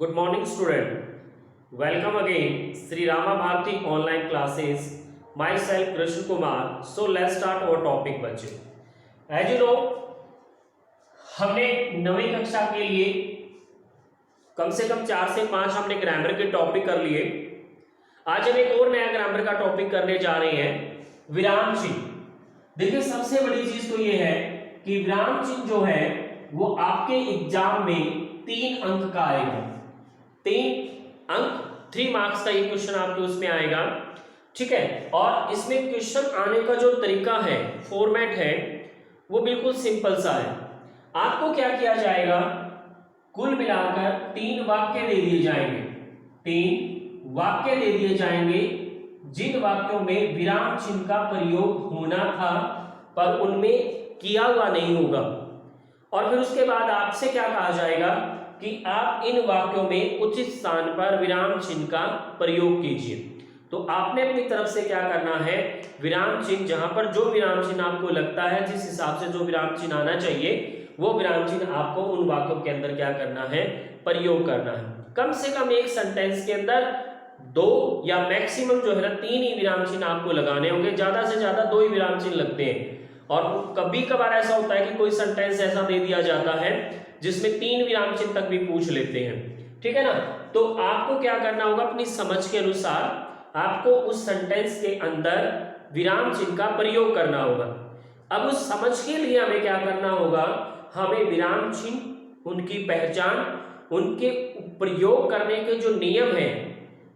Good morning, student. Welcome again, Sri Rama Bharati online classes. Myself, Krishna Kumar. So let's start our topic, बच्चे. As you know, हमने नवीं कक्षा के लिए कम से कम 4 से 5 हमने ग्रामर के टॉपिक कर लिए. आज हम एक और नया ग्रामर का टॉपिक करने जा रहे हैं, विराम चिन्ह. देखिए, सबसे बड़ी चीज तो ये है कि विराम चिन्ह जो है वो आपके एग्जाम में 3 अंक का आएगा. 3 अंक, 3 मार्क्स का ये क्वेश्चन आपके उसमें आएगा. ठीक है, और इसमें क्वेश्चन आने का जो तरीका है, फॉर्मेट है, वो बिल्कुल सिंपल सा है. आपको क्या किया जाएगा, कुल मिलाकर 3 वाक्य दे दिए जाएंगे. 3 वाक्य दे दिए जाएंगे जिन वाक्यों में विराम चिन्ह का प्रयोग होना था पर उनमें किया हुआ नहीं होगा. और फिर उसके बाद आपसे क्या कहा जाएगा कि आप इन वाक्यों में उचित स्थान पर विराम चिन्ह का प्रयोग कीजिए. तो आपने अपनी तरफ से क्या करना है, विराम चिन्ह जहां पर जो विराम चिन्ह आपको लगता है, जिस हिसाब से जो विराम चिन्ह आना चाहिए, वो विराम चिन्ह आपको उन वाक्यों के अंदर क्या करना है, प्रयोग करना है. कम से कम एक सेंटेंस के अंदर 2 या मैक्सिमम जो है ना 3 ही विराम चिन्ह आपको लगाने होंगे. ज्यादा से ज्यादा 2 ही विराम चिन्ह लगते हैं. और कभी कभार ऐसा होता है कि कोई सेंटेंस ऐसा दे दिया जाता है जिसमें 3 विराम चिन्ह तक भी पूछ लेते हैं. ठीक है ना. तो आपको क्या करना होगा, अपनी समझ के अनुसार आपको उस सेंटेंस के अंदर विराम चिन्ह का प्रयोग करना होगा. अब उस समझ के लिए हमें क्या करना होगा, हमें विराम चिन्ह, उनकी पहचान, उनके प्रयोग करने के जो नियम हैं,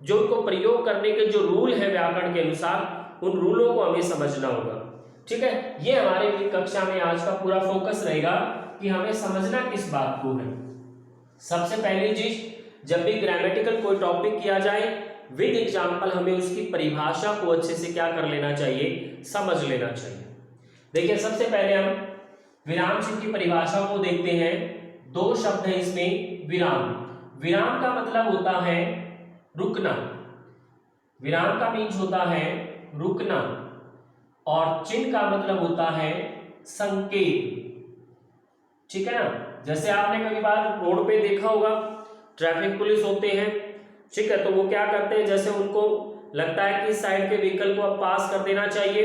जो उनको प्रयोग करने के जो रूल है व्याकरण के अनुसार, उन रूलों को हमें समझना होगा. ठीक है, ये हमारे लिए कक्षा में आज का पूरा फोकस रहेगा कि हमें समझना किस बात को है. सबसे पहली चीज, जब भी ग्रामेटिकल कोई टॉपिक किया जाए विद एग्जाम्पल, हमें उसकी परिभाषा को अच्छे से क्या कर लेना चाहिए, समझ लेना चाहिए. देखिए, सबसे पहले हम विराम चिन्ह की परिभाषा को देखते हैं. 2 शब्द है इसमें. विराम, विराम का मतलब होता है रुकना. विराम का मीन्स होता है रुकना, और चिन्ह का मतलब होता है संकेत. ठीक है ना. जैसे आपने कई बार रोड पे देखा होगा, ट्रैफिक पुलिस होते हैं. ठीक है, तो वो क्या करते हैं, जैसे उनको लगता है कि इस साइड के व्हीकल को अब पास कर देना चाहिए,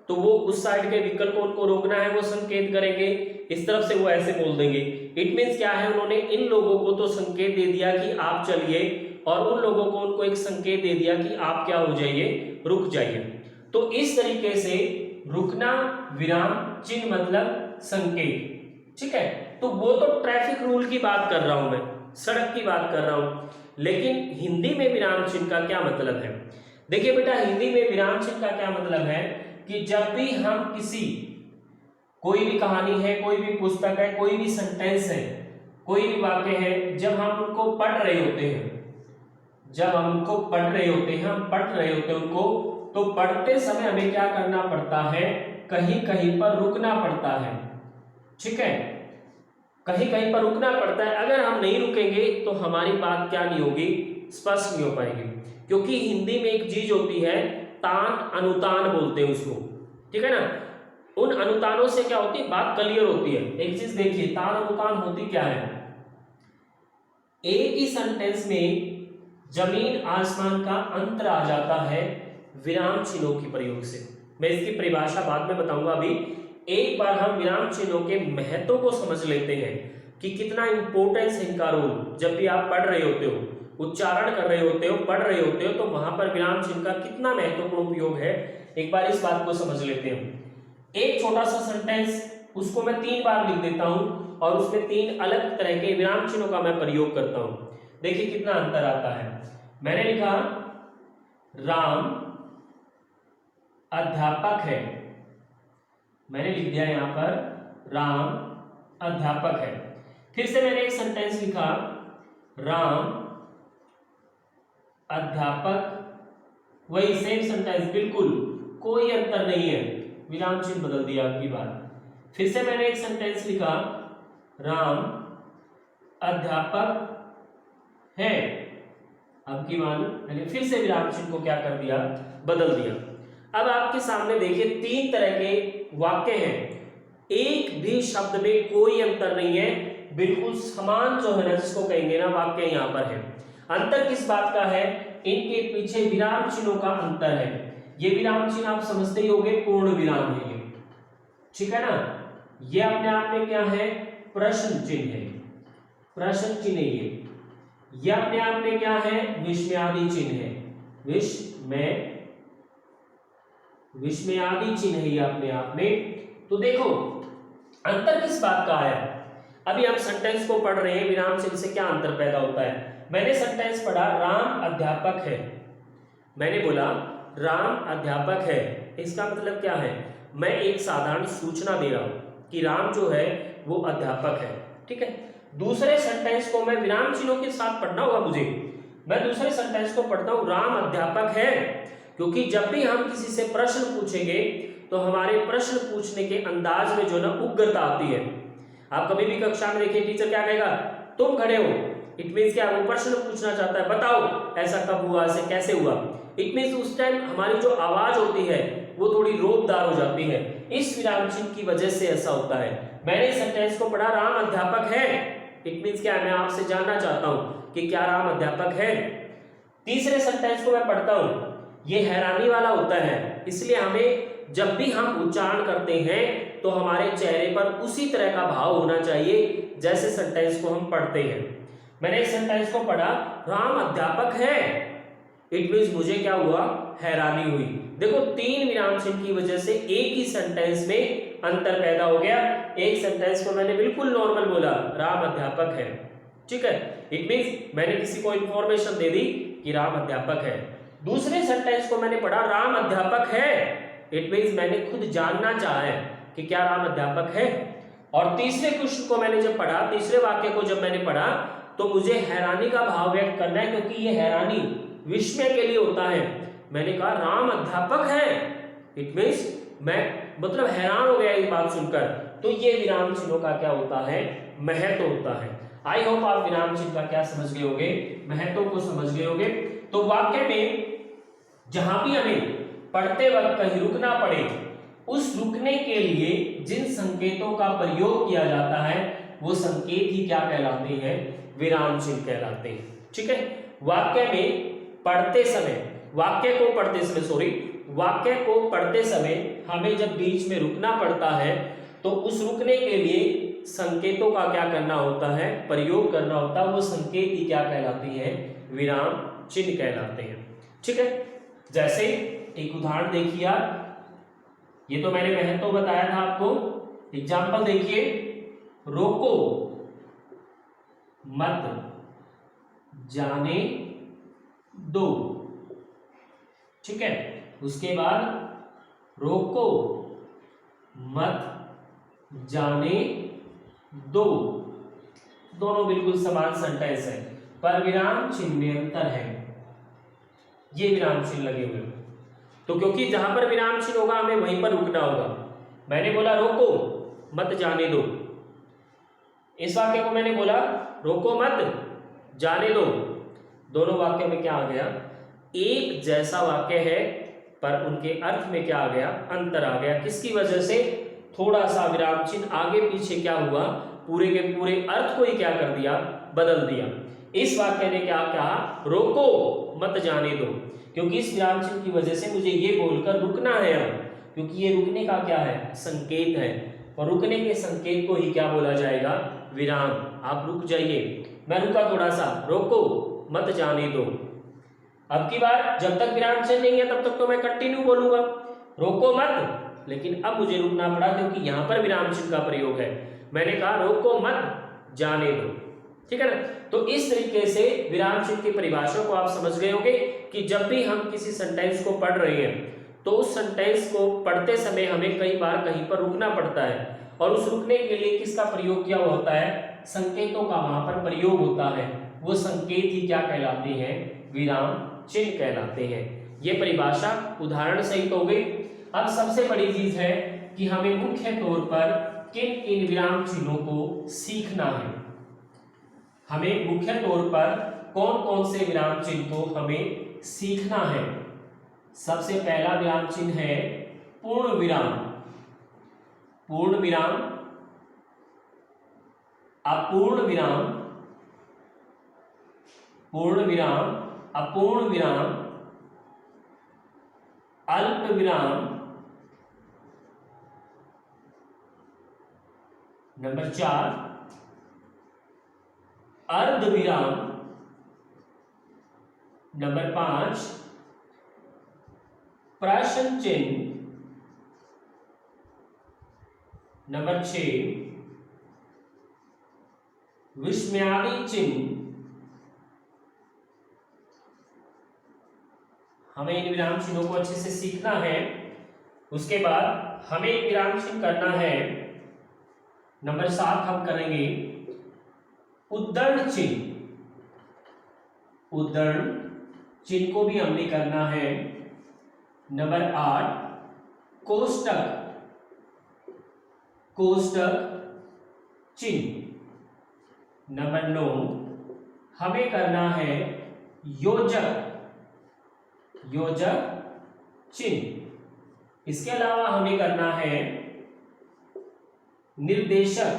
तो वो उस साइड के व्हीकल को उनको रोकना है, वो संकेत करेंगे. इस तरफ से वो ऐसे बोल देंगे. इट मीन्स क्या है, उन्होंने इन लोगों को तो संकेत दे दिया कि आप चलिए, और उन लोगों को उनको एक संकेत दे दिया कि आप क्या हो जाइए, रुक जाइए. तो इस तरीके से रुकना, विराम चिन्ह मतलब संकेत. ठीक है, तो वो तो ट्रैफिक रूल की बात कर रहा हूं मैं, सड़क की बात कर रहा हूं. लेकिन हिंदी में विराम चिन्ह का क्या मतलब है. देखिए बेटा, हिंदी में विराम चिन्ह का क्या मतलब है कि जब भी हम किसी, कोई भी कहानी है, कोई भी पुस्तक है, कोई भी सेंटेंस है, कोई भी वाक्य है, जब हम उनको पढ़ रहे होते हैं, जब हम उनको पढ़ रहे होते हैं, हम पढ़ रहे होते हैं उनको, तो पढ़ते समय हमें क्या करना पड़ता है, कहीं कहीं पर रुकना पड़ता है. ठीक है, कहीं कहीं पर रुकना पड़ता है. अगर हम नहीं रुकेंगे तो हमारी बात क्या नहीं होगी, स्पष्ट नहीं हो पाएगी. क्योंकि हिंदी में एक चीज होती है, तान अनुतान बोलते हैं उसको. ठीक है ना. उन अनुतानों से क्या होती है, बात क्लियर होती है. एक चीज देखिए, तान अनुतान होती क्या है, एक ही सेंटेंस में जमीन आसमान का अंतर आ जाता है विराम चिन्हों के प्रयोग से. मैं इसकी परिभाषा बाद में बताऊंगा. अभी एक बार हम विराम चिन्हों के महत्व को समझ लेते हैं कि कितना इंपॉर्टेंस है इनका रोल. जब भी आप पढ़ रहे होते हो, उच्चारण कर रहे होते हो, पढ़ रहे होते हो, तो वहां पर विराम चिन्ह का कितना महत्वपूर्ण उपयोग है, एक बार इस बात को समझ लेते हैं. एक छोटा सा सेंटेंस, उसको मैं 3 बार लिख देता हूं, और उसमें 3 अलग तरह के विराम चिन्हों का मैं प्रयोग करता हूं. देखिए कितना अंतर आता है. मैंने लिखा राम अध्यापक है. मैंने लिख दिया यहां पर राम अध्यापक है. फिर से मैंने एक सेंटेंस लिखा, राम अध्यापक, वही सेम सेंटेंस, बिल्कुल कोई अंतर नहीं है, विराम चिन्ह बदल दिया आपकी बात. फिर से मैंने एक सेंटेंस लिखा, राम अध्यापक है. अब की मान मैंने फिर से विराम चिन्ह को क्या कर दिया, बदल दिया. अब आपके सामने देखिए 3 तरह के वाक्य हैं. एक भी शब्द में कोई अंतर नहीं है. बिल्कुल समान जो है ना, जिसको कहेंगे ना वाक्य यहाँ पर है। अंतर किस बात का है? इनके पीछे विराम चिन्हों का अंतर है। ये विराम चिन्ह आप समझते ही होंगे, पूर्ण विराम है ये, ठीक है ना। ये अपने आप में क्या है? प्रश्न चिन्ह है, प्रश्न चिन्ह है ये अपने आप में क्या है? विस्मयादि चिन्ह है, विस्मयादि चिन्ह है ये अपने आप में। तो देखो अंतर किस बात का है? अभी हम सेंटेंस को पढ़ रहे हैं, विराम चिन्ह से क्या अंतर पैदा होता है। मैंने सेंटेंस पढ़ा राम अध्यापक है, मैंने बोला राम अध्यापक है, इसका मतलब क्या है? मैं एक साधारण सूचना दे रहा हूं कि राम जो है वो अध्यापक है, ठीक है। दूसरे सेंटेंस को मैं विराम चिन्हों के साथ पढ़ना होगा मुझे। मैं दूसरे सेंटेंस को पढ़ता हूं राम अध्यापक है, क्योंकि जब भी हम किसी से प्रश्न पूछेंगे तो हमारे प्रश्न पूछने के अंदाज में जो ना उग्रता आती है। आप कभी भी कक्षा में देखिए टीचर क्या कहेगा, तुम खड़े हो, इट मींस क्या? वो प्रश्न पूछना चाहता है, बताओ ऐसा कब हुआ, ऐसे कैसे हुआ। इट मींस उस टाइम हमारी जो आवाज होती है वो थोड़ी रोबदार हो जाती है। इस विराम चिन्ह की वजह से ऐसा होता है। मैंने इस सेंटेंस को पढ़ा राम अध्यापक है, इट मींस क्या? मैं आपसे जानना चाहता हूं कि क्या राम अध्यापक है। तीसरे सेंटेंस को मैं पढ़ता हूं, ये हैरानी वाला होता है, इसलिए हमें जब भी हम उच्चारण करते हैं तो हमारे चेहरे पर उसी तरह का भाव होना चाहिए जैसे सेंटेंस को हम पढ़ते हैं। मैंने इस सेंटेंस को पढ़ा राम अध्यापक है, इट मींस मुझे क्या हुआ? हैरानी हुई। देखो तीन विराम चिन्ह की वजह से एक ही सेंटेंस में अंतर पैदा हो गया। एक सेंटेंस को मैंने बिल्कुल नॉर्मल बोला राम अध्यापक है, ठीक है, इट मींस मैंने किसी को इंफॉर्मेशन दे दी कि राम अध्यापक है। दूसरे सेंटेंस को मैंने पढ़ा राम अध्यापक है, इट मींस मैंने खुद जानना चाहा है कि क्या राम अध्यापक है। और तीसरे क्वेश्चन को मैंने जब पढ़ा, तीसरे वाक्य को जब मैंने पढ़ा तो मुझे हैरानी का भाव व्यक्त करना है, क्योंकि ये हैरानी विस्मय के लिए होता है। मैंने कहा राम अध्यापक है, इट मींस मैं मतलब हैरान हो गया इस बात सुनकर। तो ये विराम चिन्हों का क्या होता है? महत्व होता है। आई होप आप विराम चिन्ह का क्या समझ गए होंगे, महत्व को समझ गए होंगे। तो वाक्य में जहां भी हमें पढ़ते वक्त कहीं रुकना पड़े, उस रुकने के लिए जिन संकेतों का प्रयोग किया जाता है वो संकेत ही क्या कहलाते हैं? विराम चिन्ह कहलाते हैं, ठीक है। वाक्य में पढ़ते समय, वाक्य को पढ़ते समय हमें जब बीच में रुकना पड़ता है तो उस रुकने के लिए संकेतों का क्या करना होता है? प्रयोग करना होता है। वो संकेत ही क्या कहलाते हैं? विराम चिन्ह कहलाते हैं, ठीक है। जैसे एक उदाहरण देखिए आप, ये तो मैंने महत्व बताया था आपको। एग्जाम्पल देखिए, रोको मत जाने दो, ठीक है। उसके बाद रोको मत जाने दो, दोनों बिल्कुल समान सेंटेंस है, पर विराम चिन्ह में अंतर है। ये विराम चिन्ह लगे हुए, तो क्योंकि जहां पर विराम चिन्ह होगा हमें वहीं पर रुकना होगा। मैंने बोला रोको मत जाने दो, इस वाक्य को मैंने बोला रोको मत जाने दो। दोनों वाक्यों में क्या आ गया? एक जैसा वाक्य है, पर उनके अर्थ में क्या आ गया? अंतर आ गया। किसकी वजह से? थोड़ा सा विराम चिन्ह आगे पीछे क्या हुआ, पूरे के पूरे अर्थ को ही क्या कर दिया? बदल दिया। इस वाक्य ने क्या कहा? रोको मत जाने दो, क्योंकि इस विराम चिन्ह की वजह से मुझे ये बोलकर रुकना है अब, क्योंकि ये रुकने का क्या है? संकेत है, और रुकने के संकेत को ही क्या बोला जाएगा? विराम। आप रुक जाइए, मैं रुका थोड़ा सा, रोको मत जाने दो। अब की बार जब तक विराम चिन्ह नहीं है तब तक तो मैं कंटिन्यू बोलूंगा रोको मत, लेकिन अब मुझे रुकना पड़ा क्योंकि यहां पर विराम चिन्ह का प्रयोग है। मैंने कहा रोको मत जाने दो, ठीक है ना। तो इस तरीके से विराम चिन्ह की परिभाषा को आप समझ गए होंगे कि जब भी हम किसी सेंटेंस को पढ़ रहे हैं तो उस सेंटेंस को पढ़ते समय हमें कई बार कहीं पर रुकना पड़ता है, और उस रुकने के लिए किसका प्रयोग किया होता है? संकेतों का वहां पर प्रयोग होता है। वो संकेत ही क्या कहलाते हैं? विराम चिन्ह कहलाते हैं। ये परिभाषा उदाहरण सहित हो गई। अब सबसे बड़ी चीज है कि हमें मुख्य तौर पर किन किन विराम चिन्हों को सीखना है। हमें मुख्य तौर पर कौन कौन से विराम चिन्ह को हमें सीखना है। सबसे पहला विराम चिन्ह है पूर्ण विराम। पूर्ण विराम अपूर्ण विराम, पूर्ण विराम, अपूर्ण विराम, अल्प विराम, नंबर 4 अर्ध विराम, नंबर 5 प्रश्न चिन्ह, नंबर 6 विस्मयादि चिन्ह। हमें इन विराम चिन्हों को अच्छे से सीखना है। उसके बाद हमें एक विराम चिन्ह करना है। नंबर 7 हम करेंगे उद्धरण चिन्ह, उद्धरण चिन्ह को भी हमने करना है। नंबर 8 कोष्टक, कोष्टक चिन्ह। नंबर 9 हमें करना है योजक, योजक चिन्ह। इसके अलावा हमें करना है निर्देशक,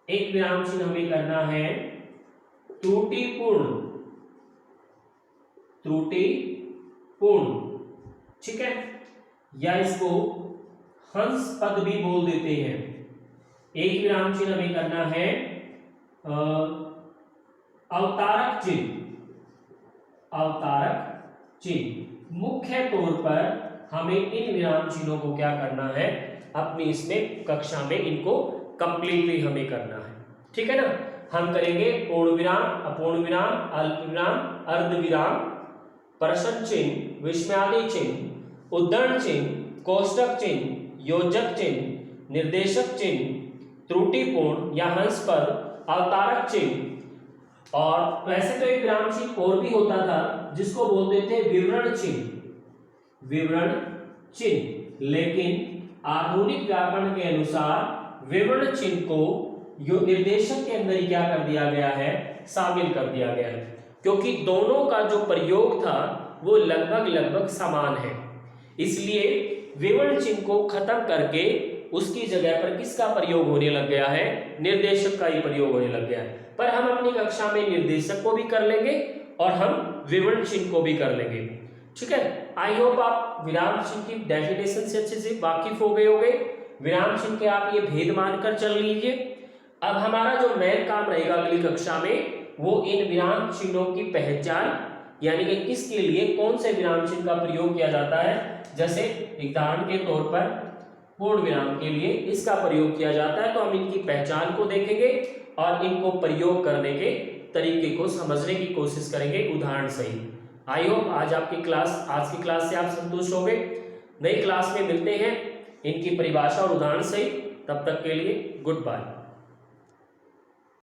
एक विराम चिन्ह हमें करना है त्रुटिपूर्ण, त्रुटिपूर्ण, ठीक है, या इसको हंस पद भी बोल देते हैं। एक विराम चिन्ह हमें करना है अवतारक चिन्ह, अवतारक चिन्ह। मुख्य तौर पर हमें इन विराम चिन्हों को क्या करना है, अपनी इसमें कक्षा में इनको कंप्लीटली हमें करना है, ठीक है ना। हम करेंगे पूर्ण विराम, अपूर्ण विराम, अल्प विराम, अर्ध विराम, प्रश्न चिन्ह, विस्मयादि चिन्ह, उद्धरण चिन्ह, कोष्टक चिन्ह, योजक चिन्ह, निर्देशक चिन्ह, त्रुटिपूर्ण या हंस पद, अवतारक चिन्ह। और वैसे तो एक विराम चिन्ह और भी होता था जिसको बोलते थे विवरण चिन्ह, विवरण चिन्ह, लेकिन आधुनिक व्याकरण के अनुसार विवरण चिन्ह को निर्देशक के अंदर ही क्या कर दिया गया है, शामिल कर दिया गया है, क्योंकि दोनों का जो प्रयोग था वो लगभग लगभग समान है। इसलिए विवरण चिन्ह को खत्म करके उसकी जगह पर किसका प्रयोग होने लग गया है, निर्देशक का ही प्रयोग होने लग गया है। पर हम अपनी कक्षा में निर्देशक को भी कर लेंगे और हम विवरण चिन्ह को भी कर लेंगे, ठीक है। आई होप आप विराम चिन्ह की डेफिनेशन से अच्छे से वाकिफ हो गए होंगे। विराम चिन्ह के आप ये भेद मानकर चल लीजिए। अब हमारा जो मेन काम रहेगा अगली कक्षा में, वो इन विराम चिन्हों की पहचान, यानी कि किसके लिए कौन से विराम चिन्ह का प्रयोग किया जाता है। जैसे उदाहरण के तौर पर पूर्ण विराम के लिए इसका प्रयोग किया जाता है, तो हम इनकी पहचान को देखेंगे और इनको प्रयोग करने के तरीके को समझने की कोशिश करेंगे उदाहरण सहित। आई होप आज की क्लास से आप संतुष्ट हो गए। नई क्लास में मिलते हैं इनकी परिभाषा और उदाहरण सहित। तब तक के लिए गुड बाय।